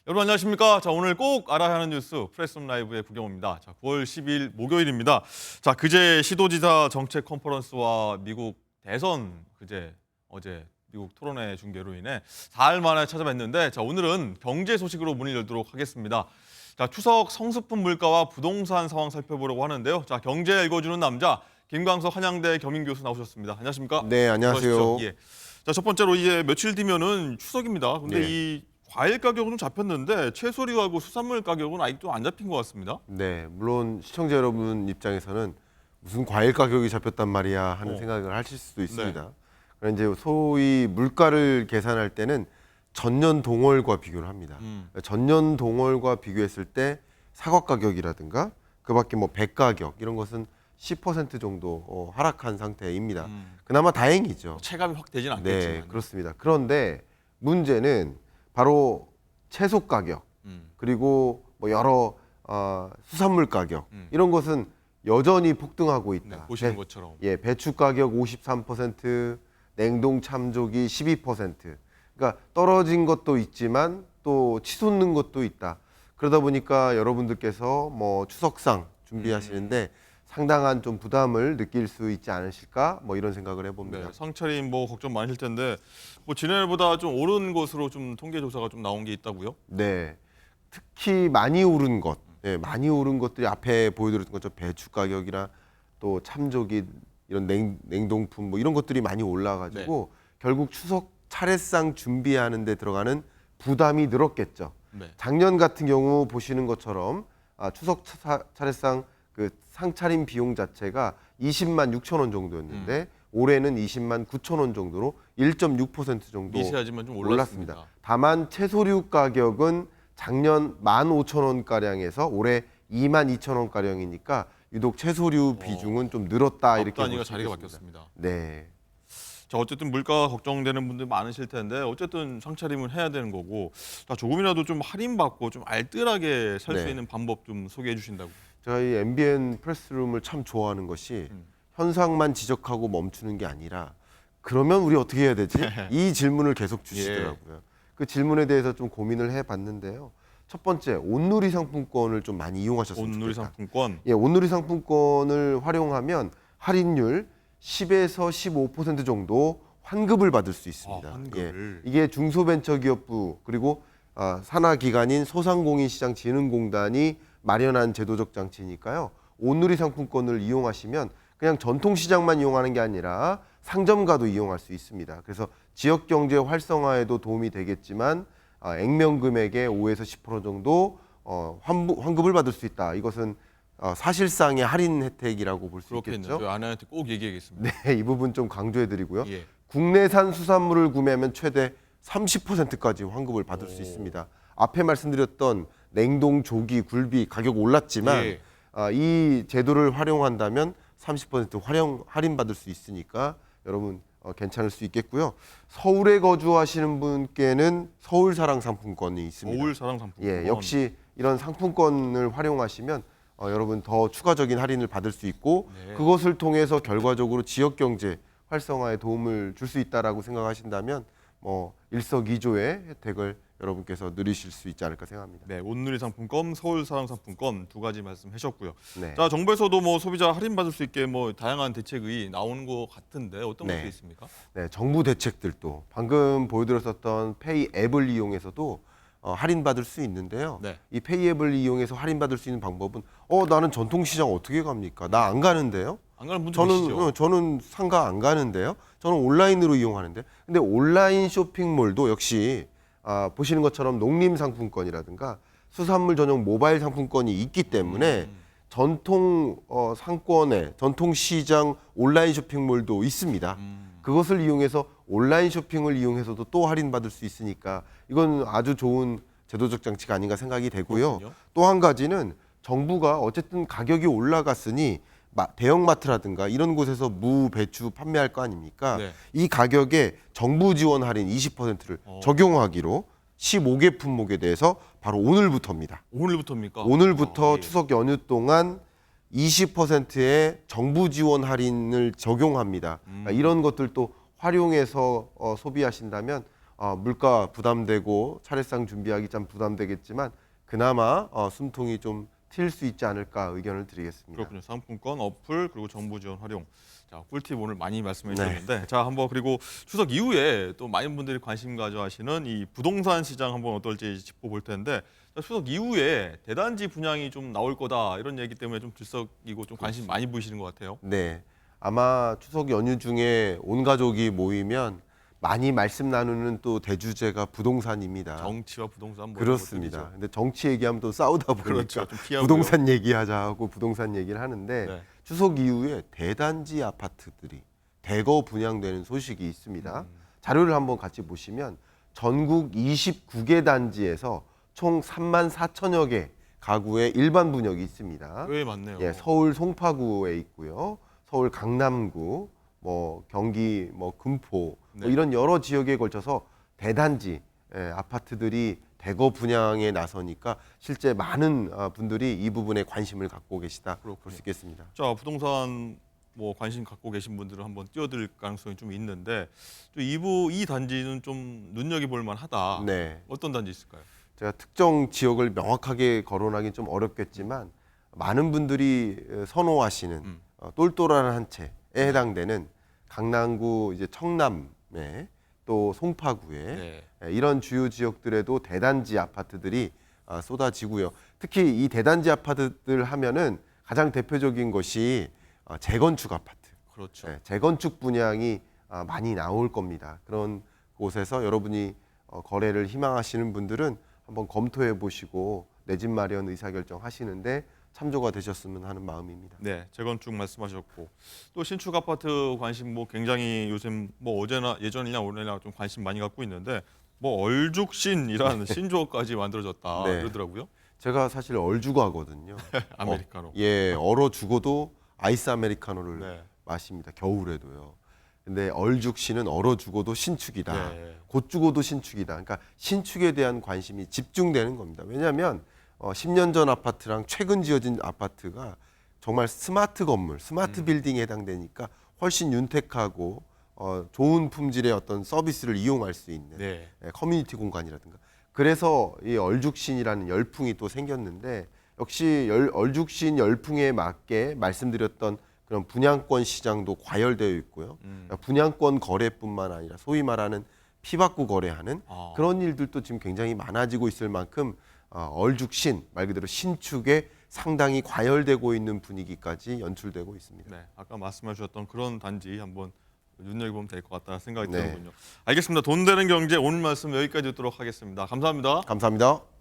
여러분 안녕하십니까? 자, 오늘 꼭 알아야 하는 뉴스 프레스홈 라이브의 구경호입니다. 자, 9월 10일 목요일입니다. 자, 그제 시도지사 정책 컨퍼런스와 미국 대선 어제 미국 토론회 중계로 인해 사흘 만에 찾아뵀는데 자, 오늘은 경제 소식으로 문을 열도록 하겠습니다. 자, 추석 성수품 물가와 부동산 상황 살펴보려고 하는데요. 자, 경제 읽어주는 남자 김광석 한양대 겸임 교수 나오셨습니다. 안녕하십니까? 네, 안녕하세요. 예. 자, 첫 번째로 이제 며칠 뒤면은 추석입니다. 근데 네. 이 과일 가격은 좀 잡혔는데 채소류하고 수산물 가격은 아직도 안 잡힌 것 같습니다. 네, 물론 시청자 여러분 입장에서는 무슨 과일 가격이 잡혔단 말이야 하는 생각을 하실 수도 있습니다. 그런데 이제 소위 물가를 계산할 때는 전년 동월과 비교를 합니다. 전년 동월과 비교했을 때 사과 가격이라든가 그밖에 뭐 배 가격 이런 것은 10% 정도 하락한 상태입니다. 그나마 다행이죠. 체감이 확 되진 않겠지만. 네, 그렇습니다. 그런데 문제는 바로 채소 가격 그리고 뭐 여러 수산물 가격 이런 것은 여전히 폭등하고 있다. 네, 보시는 것처럼. 예, 배추 가격 53%, 냉동 참조기 12%. 그러니까 떨어진 것도 있지만 또 치솟는 것도 있다. 그러다 보니까 여러분들께서 뭐 추석상 준비하시는데 상당한 좀 부담을 느낄 수 있지 않으실까 뭐 이런 생각을 해봅니다. 네, 상차림 뭐 걱정 많으실 텐데 뭐 지난해보다 좀 오른 것으로 좀 통계 조사가 좀 나온 게 있다고요? 네, 특히 많이 오른 것, 많이 오른 것들이 앞에 보여드렸던 것처럼 배추 가격이나 또 참조기 이런 냉동품 뭐 이런 것들이 많이 올라가지고 결국 추석 차례상 준비하는 데 들어가는 부담이 늘었겠죠. 네. 작년 같은 경우 보시는 것처럼 추석 차례상 그 상차림 비용 자체가 20만 6천 원 정도였는데 올해는 20만 9천 원 정도로 1.6% 정도 미세하지만 좀 올랐습니다. 올랐습니다. 다만 채소류 가격은 작년 15,000원 가량에서 올해 22,000원 가량이니까 유독 채소류 비중은 좀 늘었다 이렇게 단위가 볼 수 자리가 있겠습니다. 바뀌었습니다. 네. 자, 어쨌든 물가 걱정되는 분들 많으실 텐데 어쨌든 상차림은 해야 되는 거고 자, 조금이라도 좀 할인받고 좀 알뜰하게 살 수 네. 있는 방법 좀 소개해 주신다고. 제가 이 MBN 프레스룸을 참 좋아하는 것이 현상만 지적하고 멈추는 게 아니라 그러면 우리 어떻게 해야 되지? 이 질문을 계속 주시더라고요. 그 질문에 대해서 좀 고민을 해봤는데요. 첫 번째, 온누리 상품권을 좀 많이 이용하셨으면 온누리 좋겠다. 상품권. 예, 온누리 상품권을 활용하면 할인율 10에서 15% 정도 환급을 받을 수 있습니다. 환급을. 이게 중소벤처기업부 그리고 산하기관인 소상공인시장진흥공단이 마련한 제도적 장치니까요. 온누리 상품권을 이용하시면 그냥 전통시장만 이용하는 게 아니라 상점가도 이용할 수 있습니다. 그래서 지역경제 활성화에도 도움이 되겠지만 액면금액의 5에서 10% 정도 환급을 받을 수 있다. 이것은 사실상의 할인 혜택이라고 볼 수 그렇겠네요. 있겠죠. 저희 아내한테 꼭 얘기하겠습니다. 네, 이 부분 좀 강조해드리고요. 예. 국내산 수산물을 구매하면 최대 30%까지 환급을 받을 수 있습니다. 앞에 말씀드렸던 냉동 조기, 굴비 가격 올랐지만 이 제도를 활용한다면 30% 할인 받을 수 있으니까 여러분 괜찮을 수 있겠고요. 서울에 거주하시는 분께는 서울사랑 상품권이 있습니다. 서울사랑 상품권. 예, 역시 이런 상품권을 활용하시면 여러분 더 추가적인 할인을 받을 수 있고 그것을 통해서 결과적으로 지역 경제 활성화에 도움을 줄 수 있다라고 생각하신다면 일석이조의 혜택을 여러분께서 누리실 수 있지 않을까 생각합니다. 네, 온누리 상품권, 서울사랑 상품권 두 가지 말씀하셨고요. 네. 자, 정부에서도 뭐 소비자 할인 받을 수 있게 뭐 다양한 대책이 나오는 것 같은데 어떤 것들이 있습니까? 네, 정부 대책들도 방금 보여드렸었던 페이 앱을 이용해서도 할인 받을 수 있는데요. 이 페이 앱을 이용해서 할인 받을 수 있는 방법은 나는 전통시장 어떻게 갑니까? 나 안 가는데요. 안 가는 분들 계시죠? 저는 상가 안 가는데요. 저는 온라인으로 이용하는데. 근데 온라인 쇼핑몰도 역시 보시는 것처럼 농림 상품권이라든가 수산물 전용 모바일 상품권이 있기 때문에 전통 상권에 전통 시장 온라인 쇼핑몰도 있습니다. 그것을 이용해서 온라인 쇼핑을 이용해서도 또 할인 받을 수 있으니까 이건 아주 좋은 제도적 장치가 아닌가 생각이 되고요. 또 한 가지는 정부가 어쨌든 가격이 올라갔으니 대형마트라든가 이런 곳에서 무, 배추 판매할 거 아닙니까? 이 가격에 정부 지원 할인 20%를 적용하기로 15개 품목에 대해서 바로 오늘부터입니다. 오늘부터입니까? 오늘부터 추석 연휴 동안 20%의 정부 지원 할인을 적용합니다. 이런 것들도 활용해서 소비하신다면 물가 부담되고 차례상 준비하기 참 부담되겠지만 그나마 숨통이 좀 트일 수 있지 않을까 의견을 드리겠습니다. 그렇군요. 상품권, 어플 그리고 정부 지원 활용. 자, 꿀팁 오늘 많이 말씀해 네. 주셨는데 자, 한번 그리고 추석 이후에 또 많은 분들이 관심 가져 하시는 이 부동산 시장 한번 어떨지 짚어볼 텐데 자, 추석 이후에 대단지 분양이 좀 나올 거다 이런 얘기 때문에 좀 들썩이고 좀 관심 많이 보이시는 것 같아요. 네, 아마 추석 연휴 중에 온 가족이 모이면 많이 말씀 나누는 또 대주제가 부동산입니다. 정치와 부동산 뭐 그렇습니다. 이런 근데 정치 얘기하면 또 싸우다 보니까 그렇죠. 좀 피하고요. 부동산 얘기하자 하고 부동산 얘기를 하는데 네. 추석 이후에 대단지 아파트들이 대거 분양되는 소식이 있습니다. 자료를 한번 같이 보시면 전국 29개 단지에서 총 3만 4천여 개 가구의 일반 분역이 있습니다. 꽤 많네요. 예, 서울 송파구에 있고요. 서울 강남구, 뭐 경기 뭐 금포 뭐 네. 이런 여러 지역에 걸쳐서 대단지 아파트들이 대거 분양에 나서니까 실제 많은 분들이 이 부분에 관심을 갖고 계시다 볼 수 있겠습니다. 자, 부동산 뭐 관심 갖고 계신 분들은 한번 뛰어들 가능성이 좀 있는데 또 이 단지는 좀 눈여겨볼 만하다. 네, 어떤 단지 있을까요? 제가 특정 지역을 명확하게 거론하기 좀 어렵겠지만 많은 분들이 선호하시는 똘똘한 한 채에 해당되는 강남구 이제 청남에 또 송파구에 네. 이런 주요 지역들에도 대단지 아파트들이 쏟아지고요. 특히 이 대단지 아파트들 하면은 가장 대표적인 것이 재건축 아파트. 그렇죠. 재건축 분양이 많이 나올 겁니다. 그런 곳에서 여러분이 거래를 희망하시는 분들은 한번 검토해 보시고 내 집 마련 의사결정 하시는데 참조가 되셨으면 하는 마음입니다. 네, 재건축 말씀하셨고 또 신축 아파트 관심 뭐 굉장히 요즘 뭐 어제나 예전이나 오늘이나 좀 관심 많이 갖고 있는데 뭐 얼죽신이라는 신조어까지 만들어졌다 네. 그러더라고요. 제가 사실 얼죽아거든요. 아메리카노. 얼어 죽어도 아이스 아메리카노를 네. 마십니다. 겨울에도요. 근데 얼죽신은 얼어 죽어도 신축이다. 네. 곧 죽어도 신축이다. 그러니까 신축에 대한 관심이 집중되는 겁니다. 왜냐하면 10년 전 아파트랑 최근 지어진 아파트가 정말 스마트 건물, 스마트 빌딩에 해당되니까 훨씬 윤택하고 좋은 품질의 어떤 서비스를 이용할 수 있는 네. 커뮤니티 공간이라든가. 그래서 이 얼죽신이라는 열풍이 또 생겼는데 역시 얼죽신 열풍에 맞게 말씀드렸던 그런 분양권 시장도 과열되어 있고요. 분양권 거래뿐만 아니라 소위 말하는 피받고 거래하는 그런 일들도 지금 굉장히 많아지고 있을 만큼 얼죽신 말 그대로 신축에 상당히 과열되고 있는 분위기까지 연출되고 있습니다. 네, 아까 말씀해 주셨던 그런 단지 한번 눈여겨보면 될 것 같다는 생각이 네. 드는군요. 알겠습니다. 돈 되는 경제 오늘 말씀 여기까지 듣도록 하겠습니다. 감사합니다. 감사합니다.